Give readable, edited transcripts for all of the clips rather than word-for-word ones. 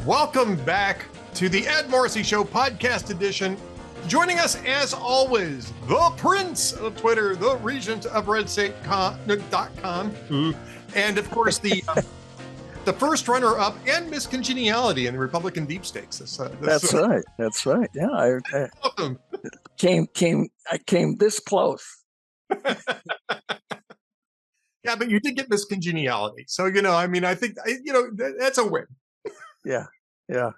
Welcome back to the Ed Morrissey Show podcast edition. Joining us, as always, the Prince of Twitter, the Regent of RedState.com, and of course the first runner-up and Miss Congeniality in the Republican deep stakes. That's right. That's right. Yeah, I came this close. Yeah, but you did get Miss Congeniality, so I think that's a win. Yeah.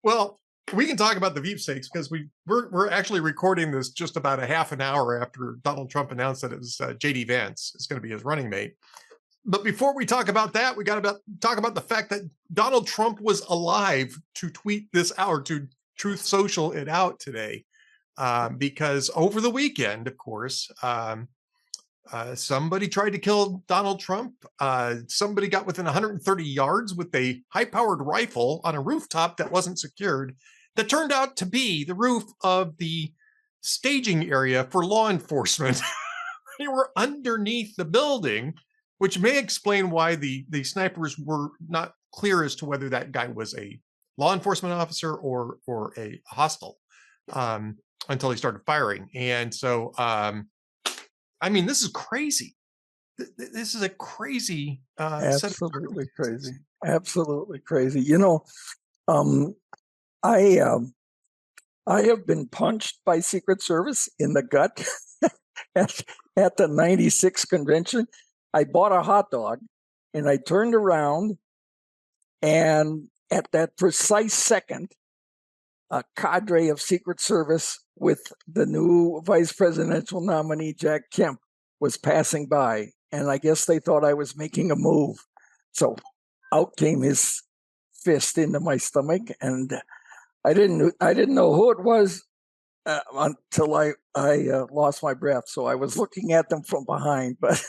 Well, we can talk about the deep stakes because we're actually recording this just about a half an hour after Donald Trump announced that it was JD Vance is going to be his running mate. But before we talk about that, we got to talk about the fact that Donald Trump was alive to tweet this out, to Truth Social it out today, because over the weekend, of course, somebody tried to kill Donald Trump. Somebody got within 130 yards with a high-powered rifle on a rooftop that wasn't secured. That turned out to be the roof of the staging area for law enforcement. They were underneath the building, which may explain why the snipers were not clear as to whether that guy was a law enforcement officer or a hostile until he started firing. And so, this is crazy. This is a crazy absolutely crazy. Absolutely crazy. I have been punched by Secret Service in the gut at the 96 convention. I bought a hot dog and I turned around, and at that precise second, a cadre of Secret Service with the new vice presidential nominee, Jack Kemp, was passing by. And I guess they thought I was making a move. So out came his fist into my stomach, and I didn't know who it was until I lost my breath. So I was looking at them from behind, but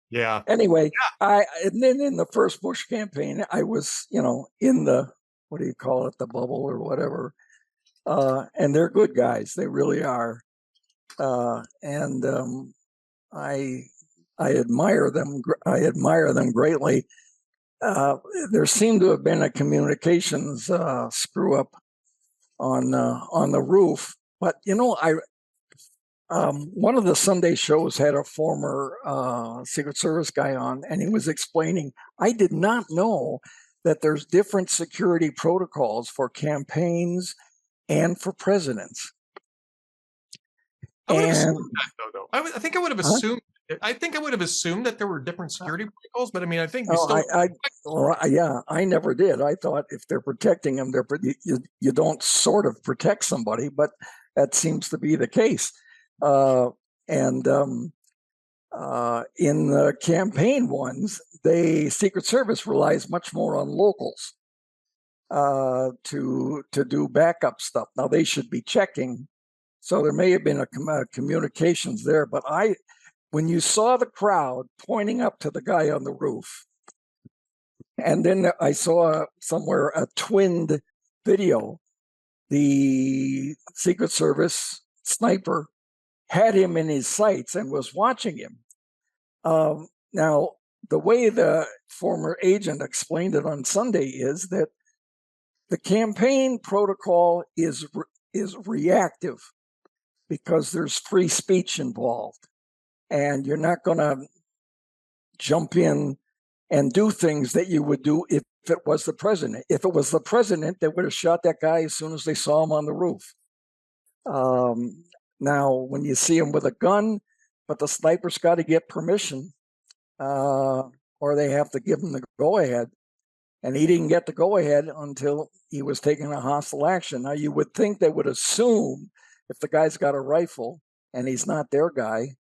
yeah. Anyway, and then in the first Bush campaign, I was, in the, what do you call it, the bubble or whatever. And they're good guys. They really are. And I admire them. I admire them greatly. There seemed to have been a communications screw up on the roof. But one of the Sunday shows had a former Secret Service guy on, and he was explaining, I did not know that there's different security protocols for campaigns and for presidents. I would have assumed that, though. I think I would have assumed. I think I would have assumed that there were different security protocols, but I think we still. I never did. I thought if they're protecting them, you don't sort of protect somebody, but that seems to be the case. In the campaign ones, Secret Service relies much more on locals to do backup stuff. Now they should be checking, so there may have been a communications there. But when you saw the crowd pointing up to the guy on the roof, and then I saw somewhere a twinned video, the Secret Service sniper had him in his sights and was watching him. Now, the way the former agent explained it on Sunday is that the campaign protocol is reactive because there's free speech involved, and you're not going to jump in and do things that you would do if it was the president. If it was the president, they would have shot that guy as soon as they saw him on the roof. Now, when you see him with a gun, but the sniper's got to get permission, or they have to give him the go-ahead. And he didn't get the go-ahead until he was taking a hostile action. Now, you would think they would assume if the guy's got a rifle and he's not their guy,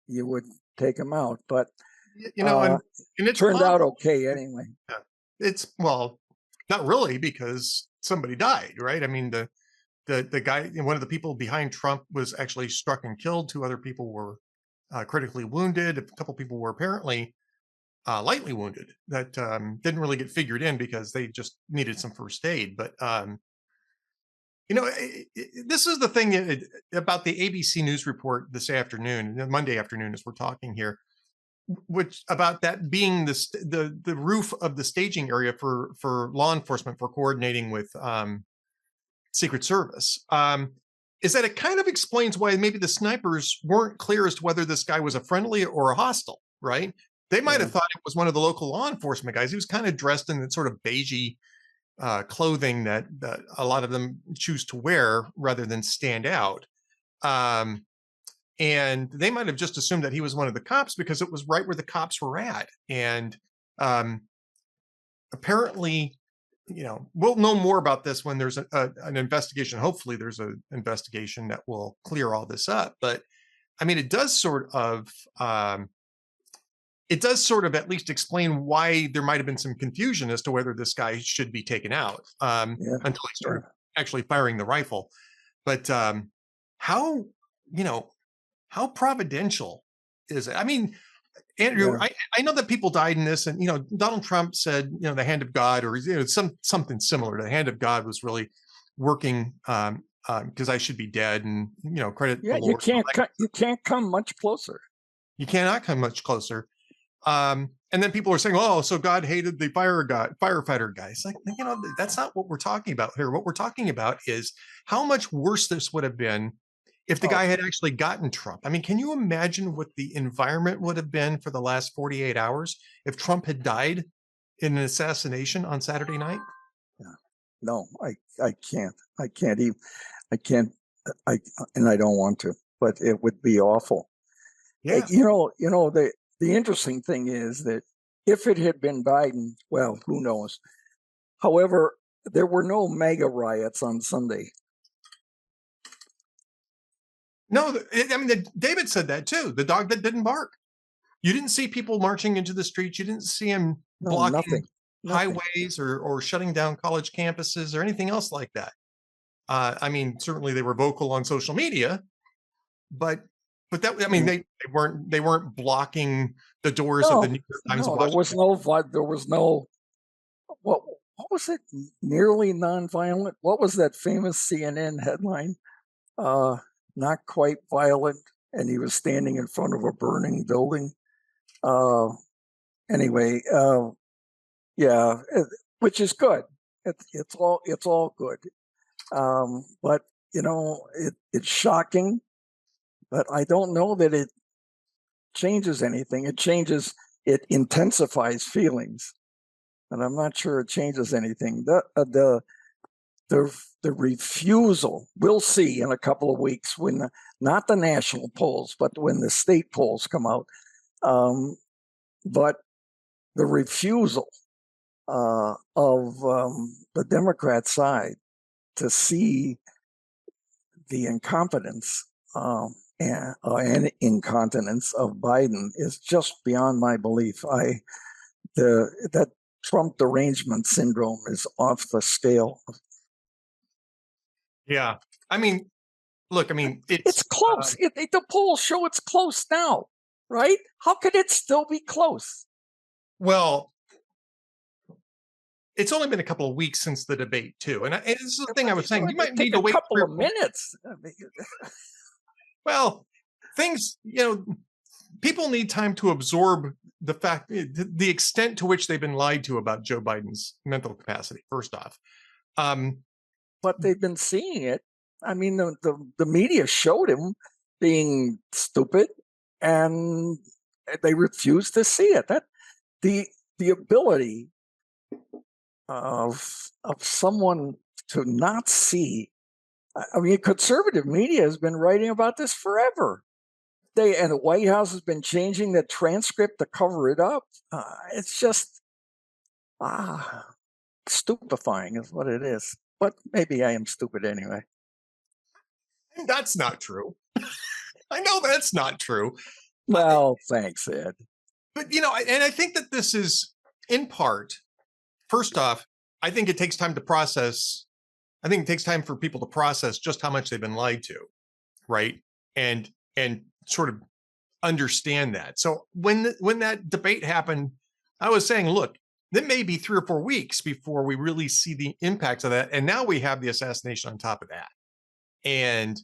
you would take him out. But, and it turned out okay anyway. It's, well, not really, because somebody died, right? The guy, one of the people behind Trump was actually struck and killed. 2 other people were critically wounded. A couple people were apparently lightly wounded that didn't really get figured in because they just needed some first aid. But this is the thing about the ABC News report this afternoon, Monday afternoon, as we're talking here. which about that being the roof of the staging area for law enforcement for coordinating with Secret Service. Is that it kind of explains why maybe the snipers weren't clear as to whether this guy was a friendly or a hostile, right? They might have thought it was one of the local law enforcement guys. He was kind of dressed in that sort of beigey clothing that a lot of them choose to wear rather than stand out. And they might have just assumed that he was one of the cops because it was right where the cops were at. And apparently, we'll know more about this when there's an investigation. Hopefully there's an investigation that will clear all this up. But I mean, it does sort of at least explain why there might have been some confusion as to whether this guy should be taken out until he started actually firing the rifle. But how providential is it? I mean, Andrew, I know that people died in this, and Donald Trump said, the hand of God, or something similar to the hand of God was really working because I should be dead, and credit the Lord. You can't come much closer. You cannot come much closer. And then people are saying, "Oh, so God hated the firefighter guys." Like, that's not what we're talking about here. What we're talking about is how much worse this would have been if the guy had actually gotten Trump. I mean, can you imagine what the environment would have been for the last 48 hours if Trump had died in an assassination on Saturday night? No, I can't. I can't even. I can't. And I don't want to. But it would be awful. Yeah. The interesting thing is that if it had been Biden, well, who knows? However, there were no mega riots on Sunday. No, I mean, David said that too. The dog that didn't bark. You didn't see people marching into the streets. You didn't see him blocking highways or shutting down college campuses or anything else like that. I mean, certainly they were vocal on social media, but that, I mean, they weren't blocking the doors of the New York Times. No, there was no. What was it? Nearly nonviolent. What was that famous CNN headline? Not quite violent, and he was standing in front of a burning building. Anyway, which is good. It's all good. But it's shocking. But I don't know that it changes anything. It intensifies feelings, and I'm not sure it changes anything. The refusal, we'll see in a couple of weeks when not the national polls, but when the state polls come out. But the refusal of the Democrat side to see the incompetence and incontinence of Biden is just beyond my belief. That Trump derangement syndrome is off the scale. Yeah, I mean, look, it's close. The polls show it's close now, right? How could it still be close? Well, it's only been a couple of weeks since the debate, too, and this is the thing I was saying. You might need to wait a couple of minutes. Well, things, people need time to absorb the fact, the extent to which they've been lied to about Joe Biden's mental capacity. First off. But they've been seeing it. I mean, the media showed him being stupid, and they refused to see it. That the ability of someone to not see. I mean, conservative media has been writing about this forever. And the White House has been changing the transcript to cover it up. It's just stupefying is what it is. But maybe I am stupid anyway. That's not true. I know that's not true. Well, thanks, Ed. But, and I think that this is, in part, first off, I think it takes time to process. I think it takes time for people to process just how much they've been lied to, right? And sort of understand that. So when that debate happened, I was saying, look, it may be 3 or 4 weeks before we really see the impacts of that. And now we have the assassination on top of that. And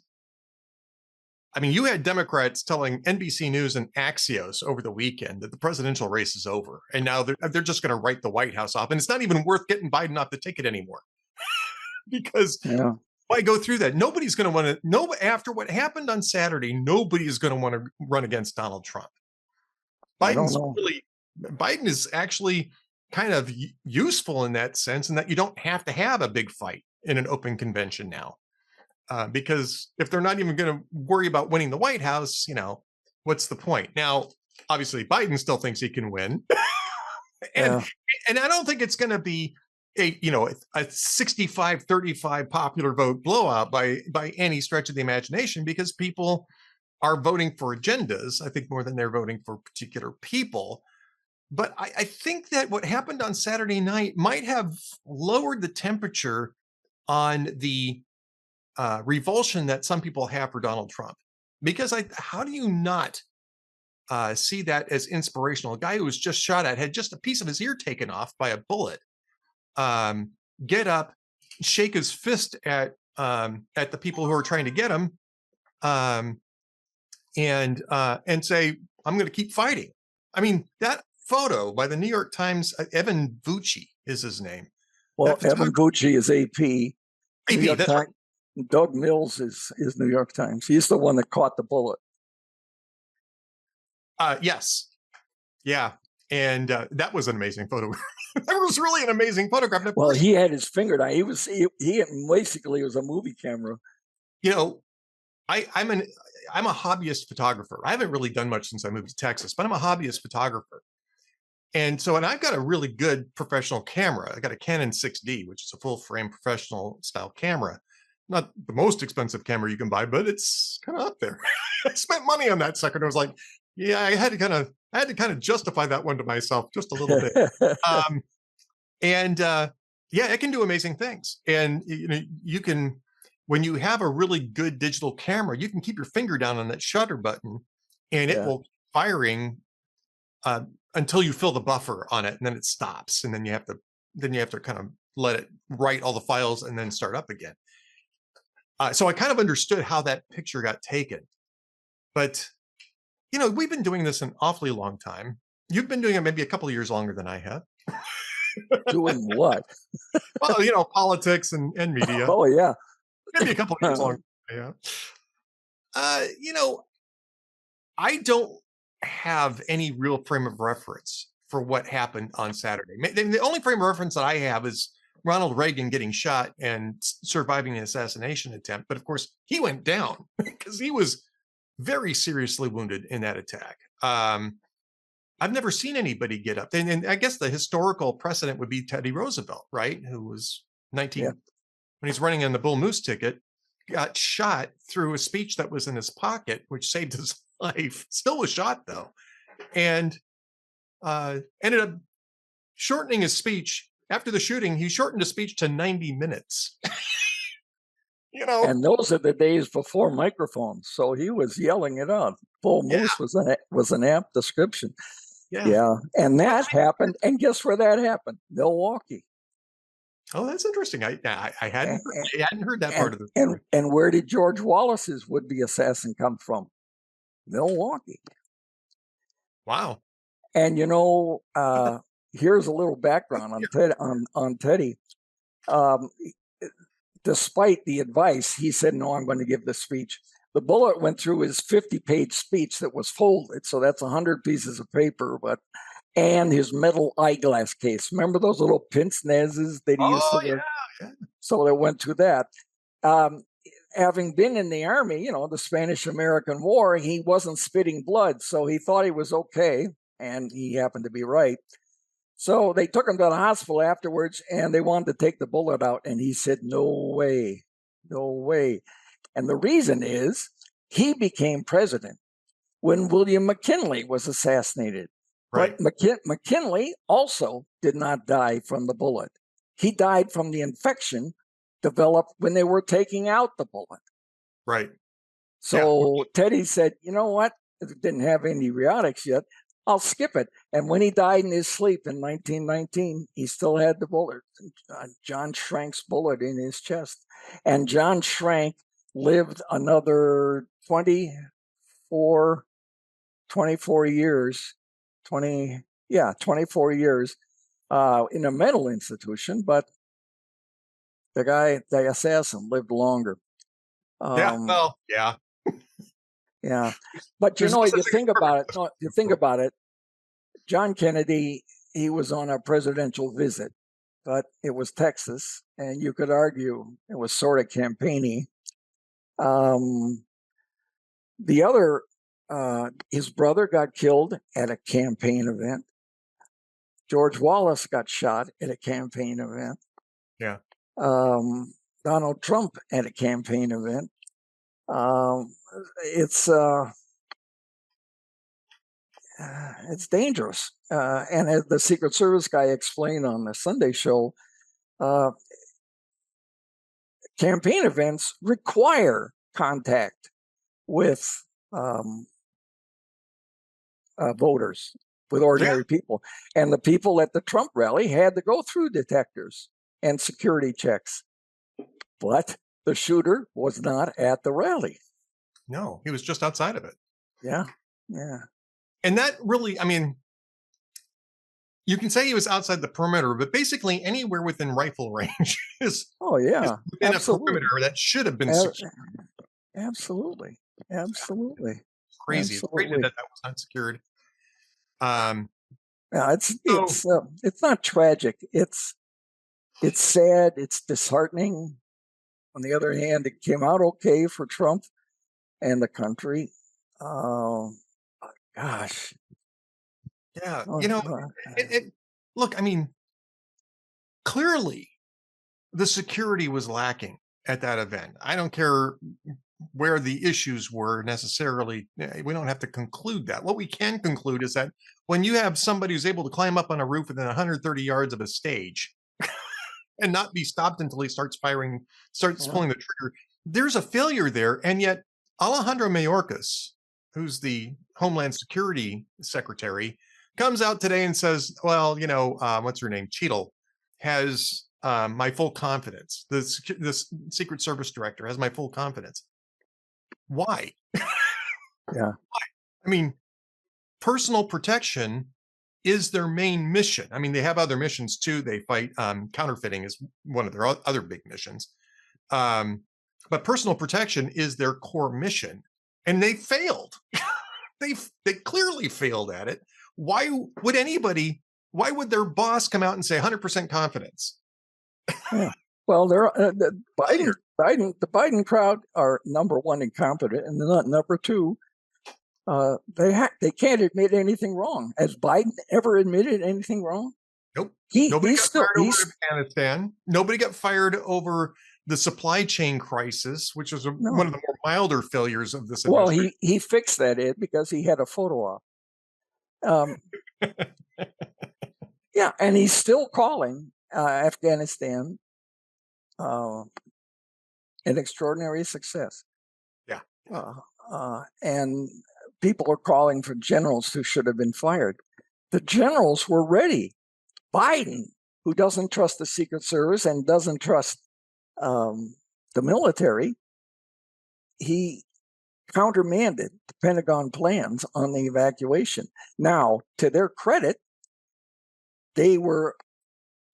I mean, you had Democrats telling NBC News and Axios over the weekend that the presidential race is over, and now they're just going to write the White House off, and it's not even worth getting Biden off the ticket anymore because Yeah. why go through that? Nobody's going to want to. No, after what happened on Saturday, nobody is going to want to run against Donald Trump. I don't know. Biden is actually kind of useful in that sense, in that you don't have to have a big fight in an open convention now. Because if they're not even going to worry about winning the White House, what's the point? Now, obviously, Biden still thinks he can win, and I don't think it's going to be a 65-35 popular vote blowout by any stretch of the imagination, because people are voting for agendas, I think, more than they're voting for particular people. But I think that what happened on Saturday night might have lowered the temperature on the revulsion that some people have for Donald Trump, because how do you not see that as inspirational? A guy who was just shot at, had just a piece of his ear taken off by a bullet, get up, shake his fist at the people who are trying to get him, and say, "I'm going to keep fighting." I mean, that photo by the New York Times, Evan Vucci is his name. Well, Evan Vucci is AP. New York Times. Right. Doug Mills is New York Times. He's the one that caught the bullet. Yes. Yeah. And that was an amazing photo. That was really an amazing photograph. Well, he had his finger down. He basically was a movie camera. I'm a hobbyist photographer. I haven't really done much since I moved to Texas, but I'm a hobbyist photographer. And I've got a really good professional camera. I got a Canon 6D, which is a full frame professional style camera. Not the most expensive camera you can buy, but it's kind of up there. I spent money on that sucker. And I was like, yeah, I had to kind of justify that one to myself just a little bit. Yeah, it can do amazing things. And you can, when you have a really good digital camera, you can keep your finger down on that shutter button, and it will keep firing until you fill the buffer on it, and then it stops, and then you have to kind of let it write all the files and then start up again. So I kind of understood how that picture got taken. But, we've been doing this an awfully long time. You've been doing it maybe a couple of years longer than I have. Doing what? Well, politics and media. Oh, yeah. Maybe a couple of years longer. Yeah. I don't have any real frame of reference for what happened on Saturday. The only frame of reference that I have is Ronald Reagan getting shot and surviving an assassination attempt. But of course, he went down because he was very seriously wounded in that attack. I've never seen anybody get up. And I guess the historical precedent would be Teddy Roosevelt, right? Who was 19 when he's running on the Bull Moose ticket, got shot through a speech that was in his pocket, which saved his life. Still was shot though, and ended up shortening his speech. After the shooting, he shortened his speech to 90 minutes. And those are the days before microphones, so he was yelling it out. Bull Moose was an apt description. Yeah, and that happened. And guess where that happened? Milwaukee. Oh, that's interesting. I hadn't heard that part of the story. And where did George Wallace's would-be assassin come from? Milwaukee. Wow. And here's a little background on Teddy. Despite the advice, he said, "No, I'm going to give the speech." The bullet went through his 50-page speech that was folded, so that's 100 pieces of paper, and his metal eyeglass case. Remember those little pince nez that he used to wear? Yeah. So it went to that. Having been in the army, the Spanish-American War, he wasn't spitting blood, so he thought he was okay, and he happened to be right. So they took him to the hospital afterwards, and they wanted to take the bullet out, and he said, "No way, no way." And the reason is he became president when William McKinley was assassinated. Right. But McKinley also did not die from the bullet. He died from the infection developed when they were taking out the bullet. Right. So Teddy said, "You know what? It didn't have antibiotics yet. I'll skip it." And when he died in his sleep in 1919, he still had the bullet, John Schrank's bullet in his chest. And John Schrank lived another 24 years, 24 years in a mental institution, but the assassin lived longer. Yeah. Well, yeah. Yeah. But There's no you such thing think as about it, perfect. you think about it, John Kennedy, he was on a presidential visit, but it was Texas, and you could argue it was sort of campaigny. The other, his brother got killed at a campaign event. George Wallace got shot at a campaign event. Yeah. Donald Trump at a campaign event. It's dangerous. And as the Secret Service guy explained on the Sunday show, campaign events require contact with voters, with ordinary people. And the people at the Trump rally had to go through detectors and security checks. But the shooter was not at the rally. No, he was just outside of it. Yeah. Yeah. And that really, I mean, you can say he was outside the perimeter, but basically anywhere within rifle range is within absolutely. a perimeter that should have been secured. Absolutely. Absolutely. Crazy. It's crazy that was not secured. Yeah, it's not tragic. It's sad. It's disheartening. On the other hand, it came out okay for Trump and the country. Gosh. Yeah, look, I mean, clearly the security was lacking at that event. I don't care where the issues were necessarily. We don't have to conclude that. What we can conclude is that when you have somebody who's able to climb up on a roof within 130 yards of a stage and not be stopped until he starts pulling the trigger, there's a failure there. And yet Alejandro Mayorkas, who's the Homeland Security Secretary, comes out today and says, well, what's her name? Cheadle has my full confidence. The Secret Service director has my full confidence. Why? Yeah. Why? I mean, personal protection is their main mission. I mean, they have other missions too. They fight counterfeiting is one of their other big missions. But personal protection is their core mission. And they failed. They clearly failed at it. Why would their boss come out and say 100% confidence? Yeah. Well, the Biden crowd are number one incompetent, and they're not number two. They can't admit anything wrong. Has Biden ever admitted anything wrong? Nope. Nobody got fired over Afghanistan. Nobody got fired over the supply chain crisis, which was one of the more milder failures of this administration. Well, he fixed that, Ed, because he had a photo op. Yeah, and he's still calling Afghanistan an extraordinary success. Yeah. And people are calling for generals who should have been fired. The generals were ready. Biden, who doesn't trust the Secret Service and doesn't trust the military, he countermanded the Pentagon plans on the evacuation. Now, to their credit, they were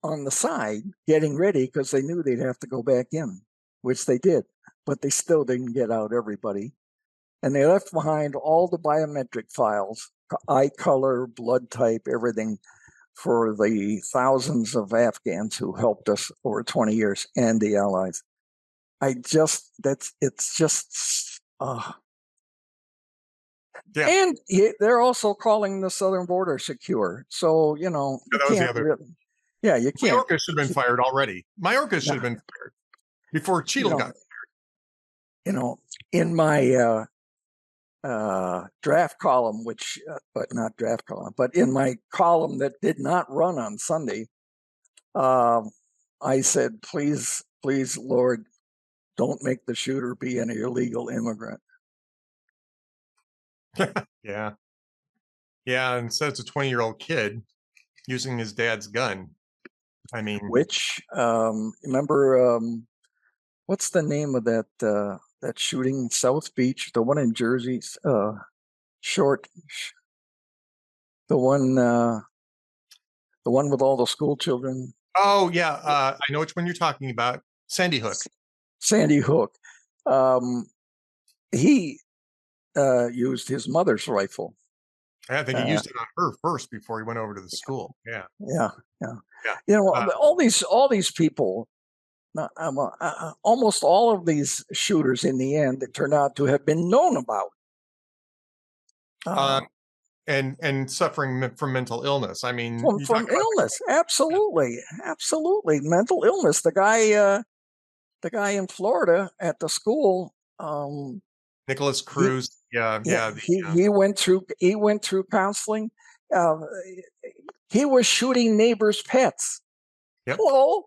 on the side getting ready because they knew they'd have to go back in, which they did, but they still didn't get out everybody. And they left behind all the biometric files, eye color, blood type, everything, for the thousands of Afghans who helped us over 20 years and the allies. Yeah. And they're also calling the southern border secure. So, you can't really. Yeah, you can't. Mayorkas should have been fired already. Mayorkas should have been fired before Cheadle got fired. In my draft column, but not draft column, but in my column that did not run on Sunday, I said, please, Lord, don't make the shooter be an illegal immigrant. Yeah. Yeah, and so it's a 20-year-old kid using his dad's gun. I mean, which remember, what's the name of that that shooting in South Beach, the one in Jersey's short, the one with all the school children. Oh yeah, I know which one you're talking about. Sandy Hook. Sandy Hook. He used his mother's rifle. I think he used it on her first before he went over to the school. Yeah, Yeah, yeah. yeah. You know, all these people, almost all of these shooters, in the end, it turned out to have been known about. And suffering from mental illness. I mean, from illness, absolutely, absolutely, mental illness. The guy in Florida at the school. Nicholas Cruz. He went through counseling. He was shooting neighbors' pets. Yep. Hello.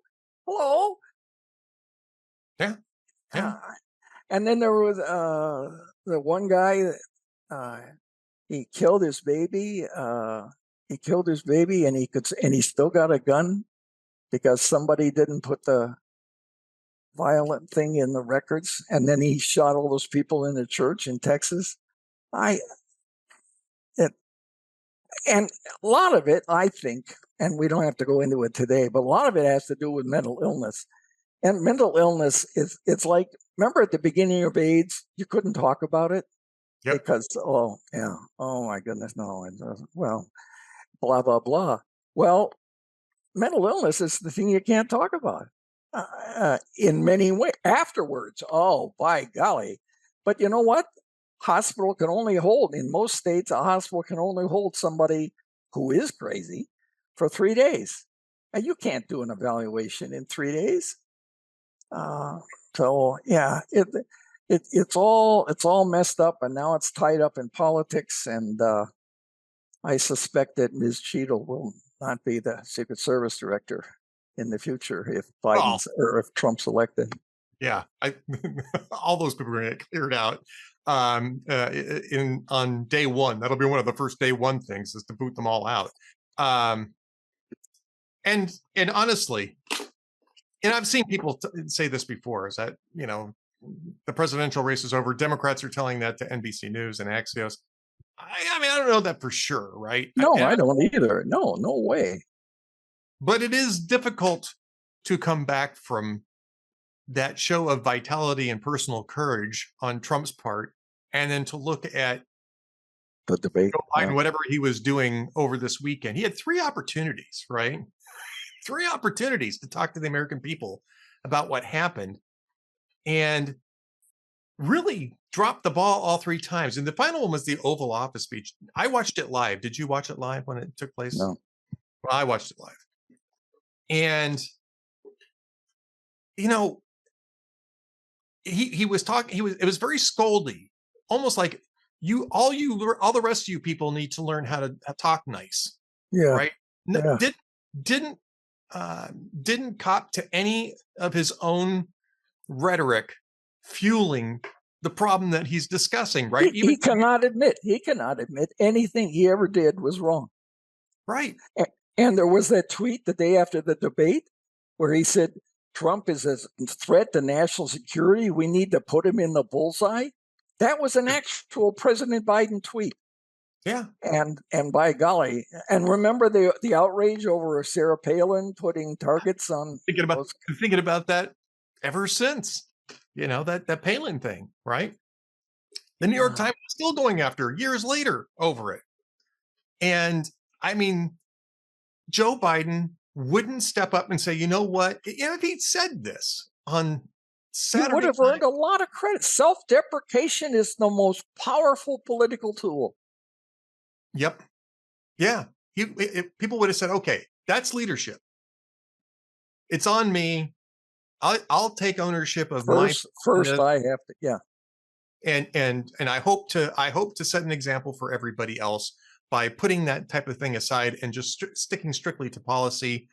Yeah. And then there was the one guy. He killed his baby. And he still got a gun because somebody didn't put the violent thing in the records. And then he shot all those people in the church in Texas. And a lot of it, I think, and we don't have to go into it today, but a lot of it has to do with mental illness. And mental illness it's like, remember at the beginning of AIDS, you couldn't talk about it? Yep. Because, oh my goodness, no. Well, blah, blah, blah. Well, mental illness is the thing you can't talk about in many ways. Afterwards, oh, by golly. But you know what? Hospital can only hold, in most states, a hospital can only hold somebody who is crazy for 3 days. And you can't do an evaluation in 3 days. So yeah, it's all messed up, and now it's tied up in politics. And I suspect that Ms. Cheadle will not be the Secret Service director in the future if or if Trump's elected. Yeah, all those people are going to get cleared out on day one. That'll be one of the first day one things, is to boot them all out. And honestly, and I've seen people say this before, is that, the presidential race is over. Democrats are telling that to NBC News and Axios. I mean, I don't know that for sure, right? No, I don't either. No way. But it is difficult to come back from that show of vitality and personal courage on Trump's part, and then to look at the debate, Biden, whatever he was doing over this weekend. He had 3 opportunities, right? 3 opportunities to talk to the American people about what happened, and really dropped the ball all 3 times. And the final one was the Oval Office speech. I watched it live. Did you watch it live when it took place? No. Well, I watched it live. And, he was talking, it was very scoldy, almost like all the rest of you people need to learn how to talk nice. Yeah. Right. Yeah. Didn't cop to any of his own rhetoric fueling the problem that he's discussing, right? He cannot admit anything he ever did was wrong. Right. And there was that tweet the day after the debate where he said, Trump is a threat to national security. We need to put him in the bullseye. That was an actual President Biden tweet. Yeah. And by golly, and remember the outrage over Sarah Palin putting targets on. Thinking about that ever since, that Palin thing, right? The New York Times is still going after years later over it. And I mean, Joe Biden wouldn't step up and say, you know what? If he'd said this on Saturday, he would have earned a lot of credit. Self-deprecation is the most powerful political tool. Yep. Yeah. People would have said, okay, that's leadership. It's on me. I'll take ownership of first I have to. Yeah. And I hope to set an example for everybody else by putting that type of thing aside and just sticking strictly to policy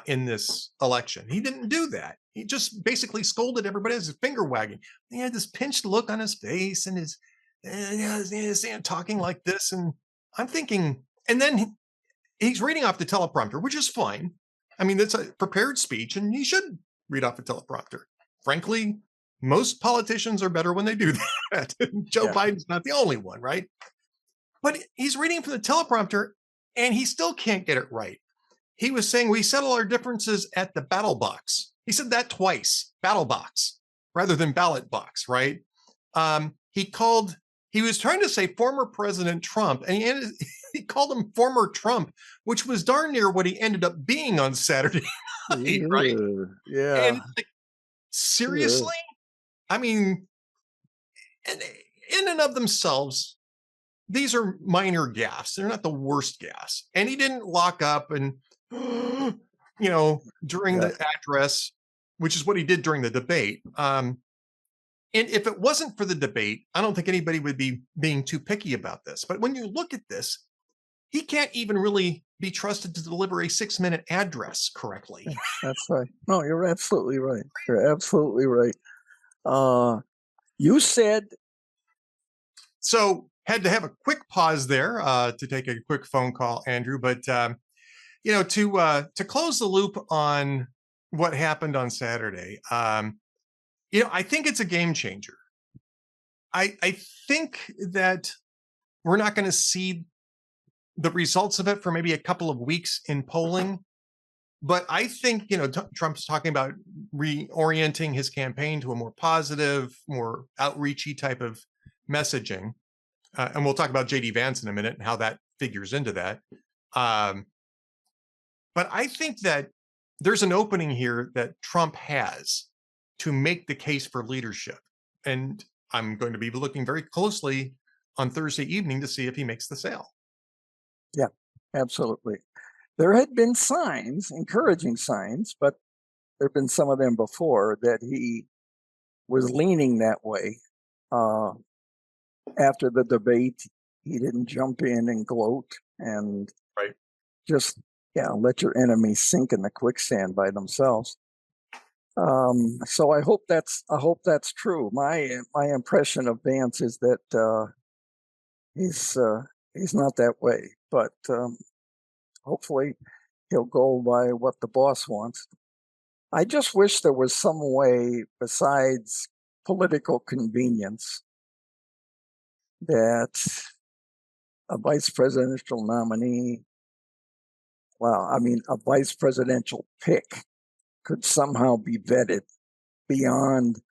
in this election. He didn't do that. He just basically scolded everybody as his finger wagging. He had this pinched look on his face and his talking like this. And I'm thinking, and then he's reading off the teleprompter, which is fine. I mean, it's a prepared speech and he should read off a teleprompter. Frankly, Most politicians are better when they do that. Joe Biden's not the only one, right? But he's reading from the teleprompter and he still can't get it right. He was saying we settle our differences at the battle box. He said that twice, battle box, rather than ballot box, right? He was trying to say former President Trump, and he called him former Trump, which was darn near what he ended up being on Saturday night, right? Yeah. And like, seriously? I mean, in and of themselves, these are minor gaffes. They're not the worst gaffes. And he didn't lock up and, during the address, which is what he did during the debate. And if it wasn't for the debate, I don't think anybody would be being too picky about this. But when you look at this, he can't even really be trusted to deliver a 6-minute address correctly. That's right. No, you're absolutely right. You're absolutely right. You said. So had to have a quick pause there to take a quick phone call, Andrew. But, to close the loop on what happened on Saturday, I think it's a game changer. I think that we're not going to see the results of it for maybe a couple of weeks in polling. But I think, Trump's talking about reorienting his campaign to a more positive, more outreachy type of messaging. And we'll talk about JD Vance in a minute and how that figures into that. But I think that there's an opening here that Trump has to make the case for leadership. And I'm going to be looking very closely on Thursday evening to see if he makes the sale. Yeah, absolutely. There had been signs, encouraging signs, but there have been some of them before that he was leaning that way. After the debate, he didn't jump in and gloat and just let your enemies sink in the quicksand by themselves. So I hope that's true. My impression of Vance is that he's not that way, but hopefully he'll go by what the boss wants. I just wish there was some way besides political convenience that a vice presidential nominee, a vice presidential pick could somehow be vetted beyond,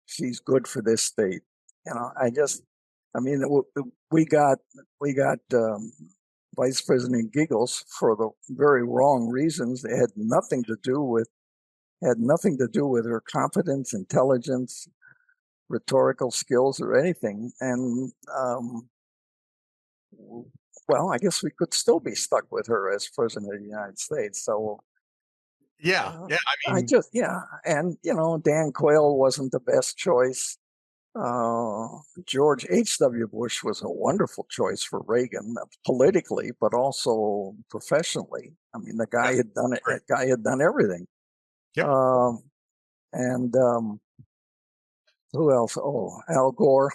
she's good for this state. We got Vice President Giggles for the very wrong reasons. They had nothing to do with her competence, intelligence, rhetorical skills, or anything. And I guess we could still be stuck with her as president of the United States. So. And Dan Quayle wasn't the best choice. George H.W. Bush was a wonderful choice for Reagan, politically, but also professionally. I mean, the guy had done it. That guy had done everything. Yep. Who else? Al Gore.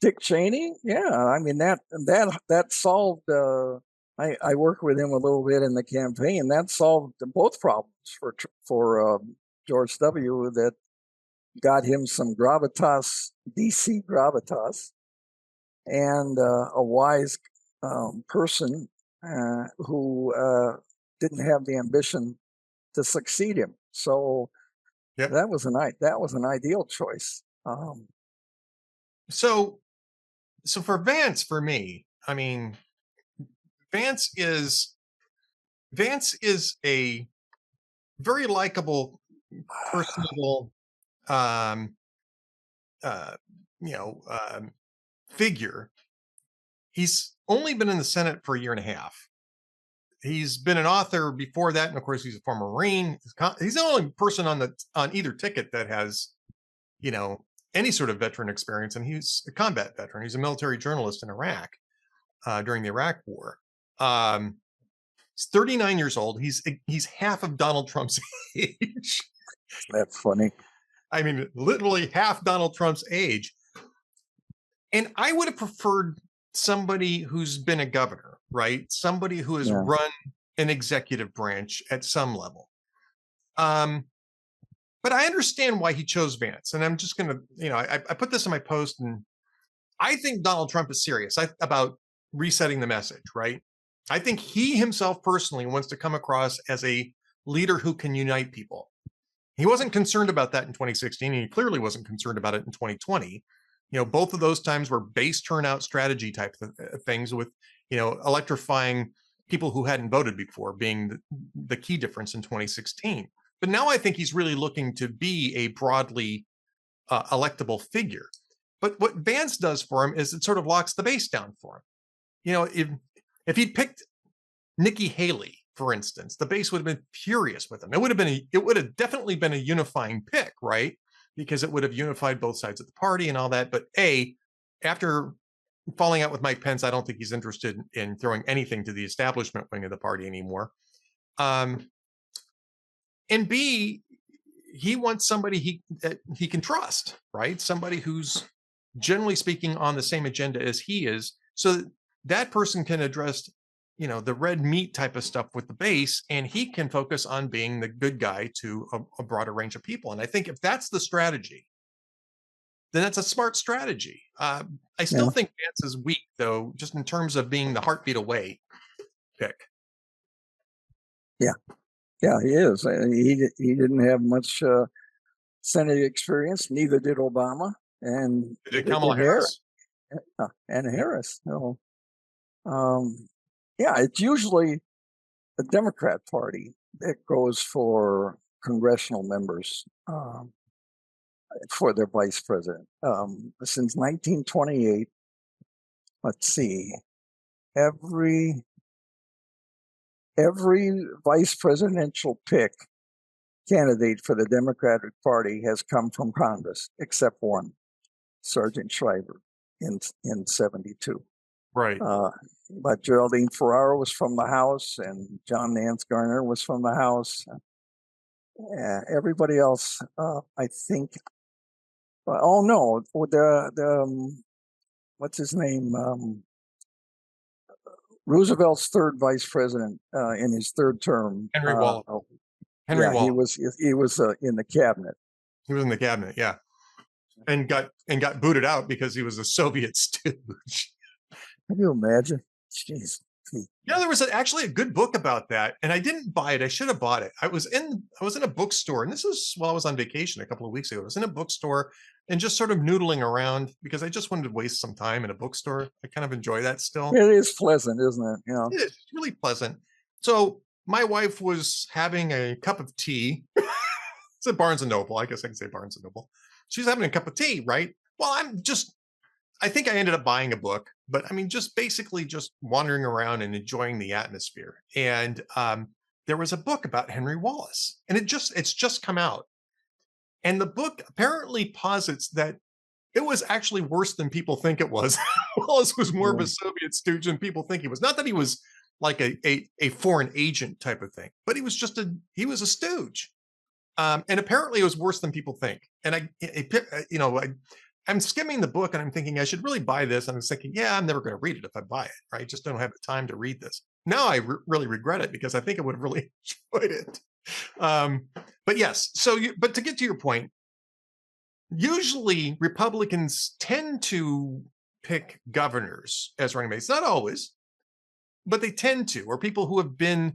Dick Cheney. Yeah, I mean that solved. I worked with him a little bit in the campaign. That solved both problems for George W. That got him some gravitas, DC gravitas, and a wise person who didn't have the ambition to succeed him. So that was an ideal choice. So for Vance, for me, I mean, Vance is a very likable, personable, figure. He's only been in the Senate for a year and a half. He's been an author before that, and of course, he's a former Marine. He's the only person on either ticket that has, any sort of veteran experience, and he's a combat veteran. He's a military journalist in Iraq during the Iraq War. He's 39 years old. He's half of Donald Trump's age. That's funny. I mean, literally half Donald Trump's age. And I would have preferred somebody who's been a governor, right? Somebody who has run an executive branch at some level. But I understand why he chose Vance. And I'm just going to, I put this in my post, and I think Donald Trump is serious about resetting the message, right? I think he himself personally wants to come across as a leader who can unite people. He wasn't concerned about that in 2016, and he clearly wasn't concerned about it in 2020. Both of those times were base turnout strategy type things with, electrifying people who hadn't voted before being the key difference in 2016. But now I think he's really looking to be a broadly electable figure. But what Vance does for him is it sort of locks the base down for him. If he'd picked Nikki Haley, for instance, the base would have been furious with him. It would have definitely been a unifying pick, right? Because it would have unified both sides of the party and all that. But after falling out with Mike Pence, I don't think he's interested in throwing anything to the establishment wing of the party anymore. And B, he wants somebody he can trust, right? Somebody who's generally speaking on the same agenda as he is, so that person can address, the red meat type of stuff with the base, and he can focus on being the good guy to a broader range of people. And I think if that's the strategy, then that's a smart strategy. I still think Vance is weak, though, just in terms of being the heartbeat away pick. Yeah, he is. He didn't have much Senate experience. Neither did Obama, and did Kamala Harris. And Harris. It's usually the Democrat Party that goes for congressional members for their vice president. Since 1928, let's see, every vice presidential pick candidate for the Democratic Party has come from Congress, except one, Sergeant Shriver in 72. Right. But Geraldine Ferraro was from the House, and John Nance Garner was from the House. Everybody else, I think. Oh no, what's his name? Roosevelt's third vice president in his third term, Henry Wallace. Wallace. He was in the cabinet. He was in the cabinet, yeah, and got booted out because he was a Soviet stooge. Can you imagine? Jeez. There was actually a good book about that, and I didn't buy it. I should have bought it. I was in a bookstore, and this is while I was on vacation a couple of weeks ago. I was in a bookstore and just sort of noodling around because I just wanted to waste some time in a bookstore. I kind of enjoy that still. It is pleasant, isn't it? It is really pleasant. So my wife was having a cup of tea. It's at Barnes & Noble. I guess I can say Barnes & Noble. She's having a cup of tea, right? Well, I think I ended up buying a book, but I mean, just basically just wandering around and enjoying the atmosphere. And there was a book about Henry Wallace, and it's just come out. And the book apparently posits that it was actually worse than people think it was. Wallace was more of a Soviet stooge than people think he was. Not that he was like a foreign agent type of thing, but he was a stooge. And apparently it was worse than people think. And I'm skimming the book and I'm thinking I should really buy this. And I was thinking, I'm never going to read it if I buy it, right? I just don't have the time to read this. Now I really regret it because I think I would have really enjoyed it. But yes, but to get to your point, usually Republicans tend to pick governors as running mates. Not always, but they tend to, or people who have been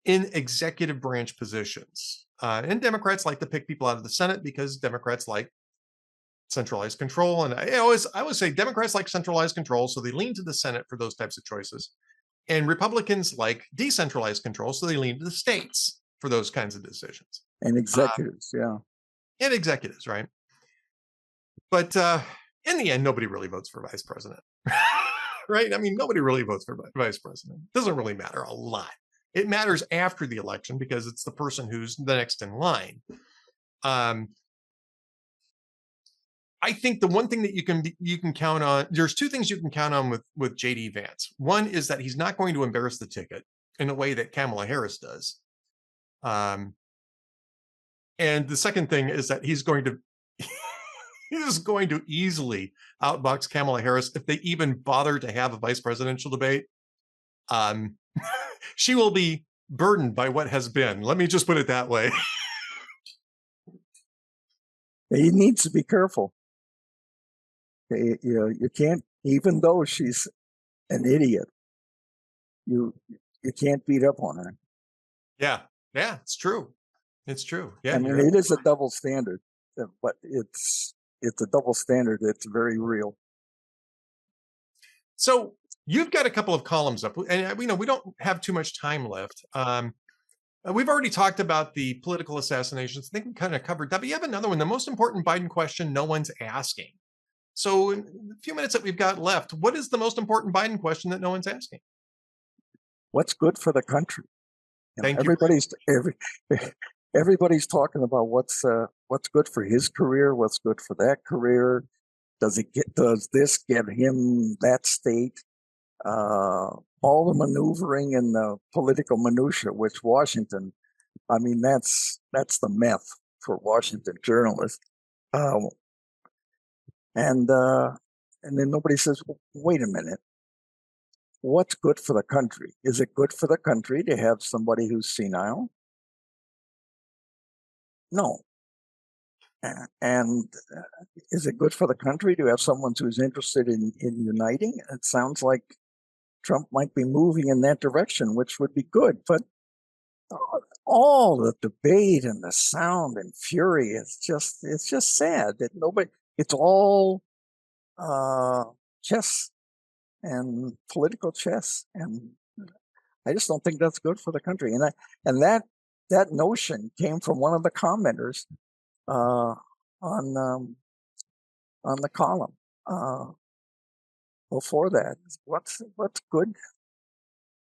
in executive branch positions. And Democrats like to pick people out of the Senate because Democrats like centralized control. And I always say Democrats like centralized control, so they lean to the Senate for those types of choices. And Republicans like decentralized control, so they lean to the states for those kinds of decisions. And executives, And executives, right? But in the end, nobody really votes for vice president, right? I mean, nobody really votes for vice president. It doesn't really matter a lot. It matters after the election because it's the person who's the next in line. I think the one thing that you can count on, there's two things you can count on with JD Vance. One is that he's not going to embarrass the ticket in a way that Kamala Harris does. And the second thing is that he's going to easily outbox Kamala Harris if they even bother to have a vice presidential debate. She will be burdened by what has been. Let me just put it that way. He needs to be careful. You can't, even though she's an idiot, you can't beat up on her. Yeah, yeah, it's true. It's true. Yeah, I mean, it is a double standard, but it's a double standard that's very real. So you've got a couple of columns up, and we don't have too much time left. We've already talked about the political assassinations. I think we kind of covered that, but you have another one, the most important Biden question no one's asking. So in the few minutes that we've got left, what is the most important Biden question that no one's asking? What's good for the country? Thank you. Everybody's talking about what's good for his career, what's good for that career. Does this get him that state? All the maneuvering and the political minutia, which Washington, I mean, that's the meth for Washington journalists. And then nobody says, wait a minute, what's good for the country? Is it good for the country to have somebody who's senile? No. And is it good for the country to have someone who's interested in uniting? It sounds like Trump might be moving in that direction, which would be good. But all the debate and the sound and fury, it's just sad that nobody, it's all chess and political chess. And I just don't think that's good for the country. And that notion came from one of the commenters on the column before that. What's good?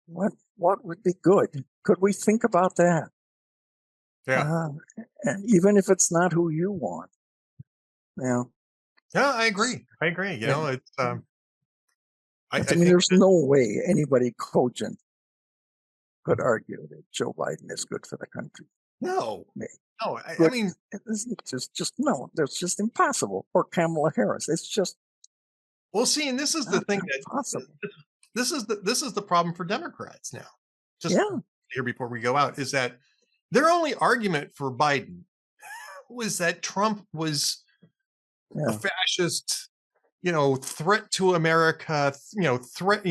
What would be good? Could we think about that? Yeah. And even if it's not who you want. Yeah. Yeah, I agree. You know, it's I mean, there's no way anybody cogent could argue that Joe Biden is good for the country. No. I mean, it's just no. That's just impossible. Or Kamala Harris. It's just. Well, see, and this is the thing that's possible. This is the problem for Democrats now. Just here before we go out is that their only argument for Biden was that Trump was a fascist, threat to America, threat,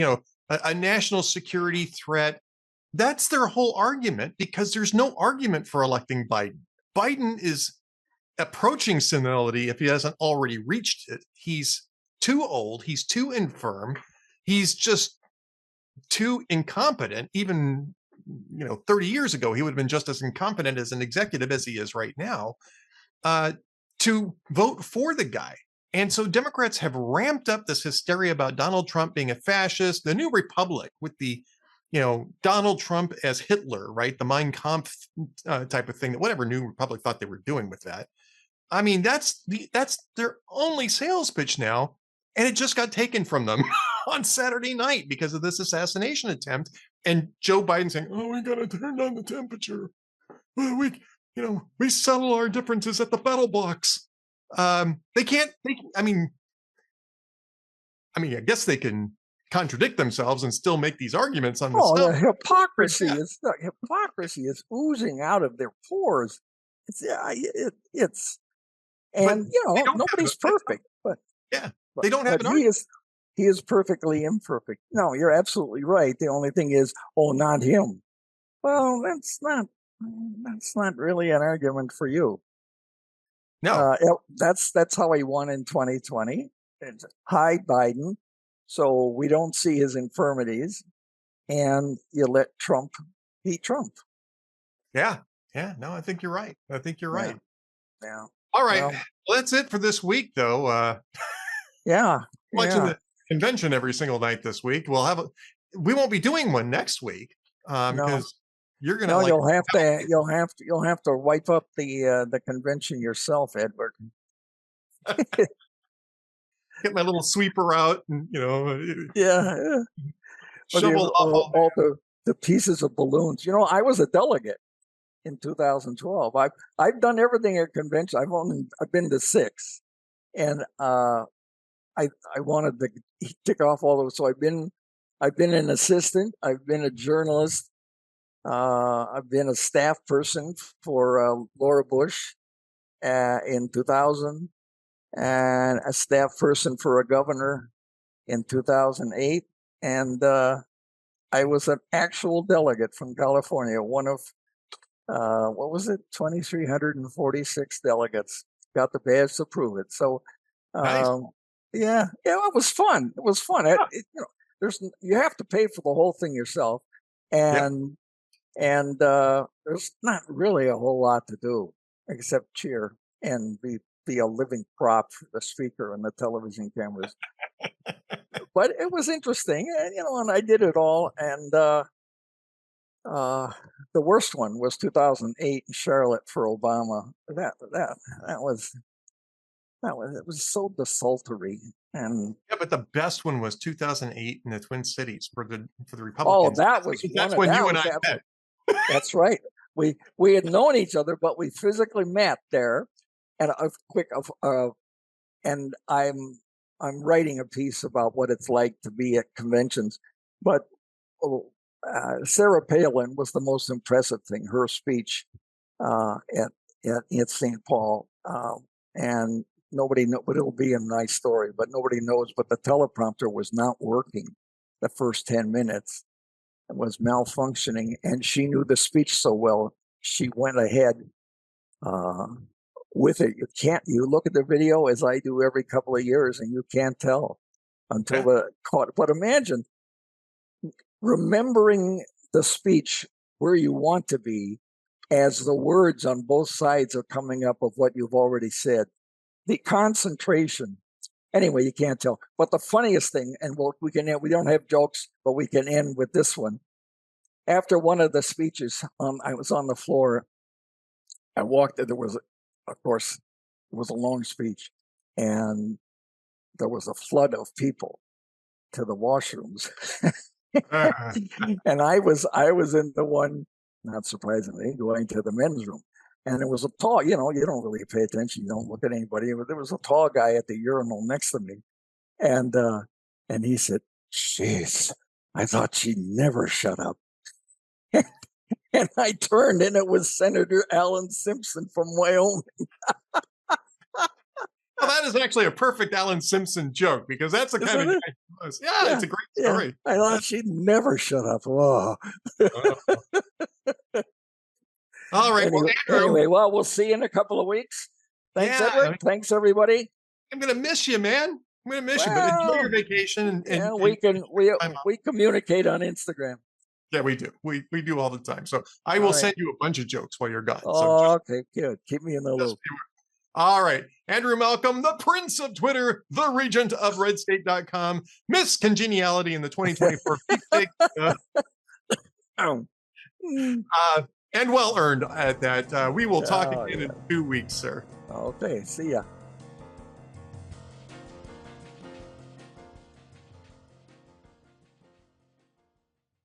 a national security threat. That's their whole argument because there's no argument for electing Biden. Biden is approaching senility if he hasn't already reached it. He's too old. He's too infirm. He's just too incompetent. Even 30 years ago, he would have been just as incompetent as an executive as he is right now to vote for the guy. And so Democrats have ramped up this hysteria about Donald Trump being a fascist, the new republic with the Donald Trump as Hitler, right? The Mein Kampf type of thing, that whatever New Republic thought they were doing with that. I mean, that's their only sales pitch now. And it just got taken from them on Saturday night because of this assassination attempt. And Joe Biden saying, oh, we got to turn down the temperature. We settle our differences at the battle box. They can't, I mean, I guess they can contradict themselves and still make these arguments on the stuff. The hypocrisy is oozing out of their pores. Nobody's perfect, but they don't have an argument. He is perfectly imperfect. No, you're absolutely right. The only thing is, not him. Well, that's not really an argument for you. No, that's how he won in 2020. It's hide Biden, so we don't see his infirmities, and you let Trump be Trump. Yeah. No, I think you're right. Right. Yeah. All right. Well, that's it for this week, though. Watching the convention every single night this week. We won't be doing one next week because you're gonna. You'll have to wipe up the convention yourself, Edward. Get my little sweeper out and shovel all the pieces of balloons. I was a delegate in 2012. I've done everything at convention. I've been to 6, and I wanted to tick off all those. So I've been an assistant. I've been a journalist. I've been a staff person for Laura Bush. in 2000, and a staff person for a governor in 2008. And I was an actual delegate from California, one of, 2,346 delegates. Got the badge to prove it. So, Nice. yeah, it was fun. It was fun. You have to pay for the whole thing yourself, and there's not really a whole lot to do except cheer and be a living prop for the speaker and the television cameras. But it was interesting, and and I did it all. And the worst one was 2008 in Charlotte for Obama. That was it was so desultory. And Yeah, but the best one was 2008 in the Twin Cities for the oh, Republicans. that was That's one. when That you and was I met. That's right. We had known each other, but we physically met there. And and I'm writing a piece about what it's like to be at conventions. But Sarah Palin was the most impressive thing. Her speech at St. Paul, and nobody know, but it'll be a nice story. But nobody knows. But the teleprompter was not working the first 10 minutes. It was malfunctioning, and she knew the speech so well. She went ahead with it. You look at the video as I do every couple of years, and you can't tell until the caught. But imagine remembering the speech where you want to be as the words on both sides are coming up of what you've already said. The concentration. Anyway, you can't tell. But the funniest thing, and we don't have jokes, but we can end with this one. After one of the speeches, I was on the floor. I walked. There was, of course, it was a long speech, and there was a flood of people to the washrooms. And I was in the one, not surprisingly, going to the men's room. And it was a tall, you don't really pay attention. You don't look at anybody. There was a tall guy at the urinal next to me. And he said, "Jeez, I thought she'd never shut up." And I turned, and it was Senator Alan Simpson from Wyoming. Well, that is actually a perfect Alan Simpson joke, because that's the kind of guy he was. Yeah, it's a great story. I thought she'd never shut up. Oh. All right. Anyway, we'll see you in a couple of weeks. Thanks, Edward. Thanks, everybody. I'm gonna miss you, man. I'm gonna miss you, but enjoy your vacation. We communicate on Instagram. Yeah, we do. We do all the time. So I will send you a bunch of jokes while you're gone. Okay, good. Keep me in the loop. All right. Andrew Malcolm, the Prince of Twitter, the Regent of Redstate.com, Miss Congeniality in the 2024 and well earned at that. We will talk again in 2 weeks, sir. Okay. See ya.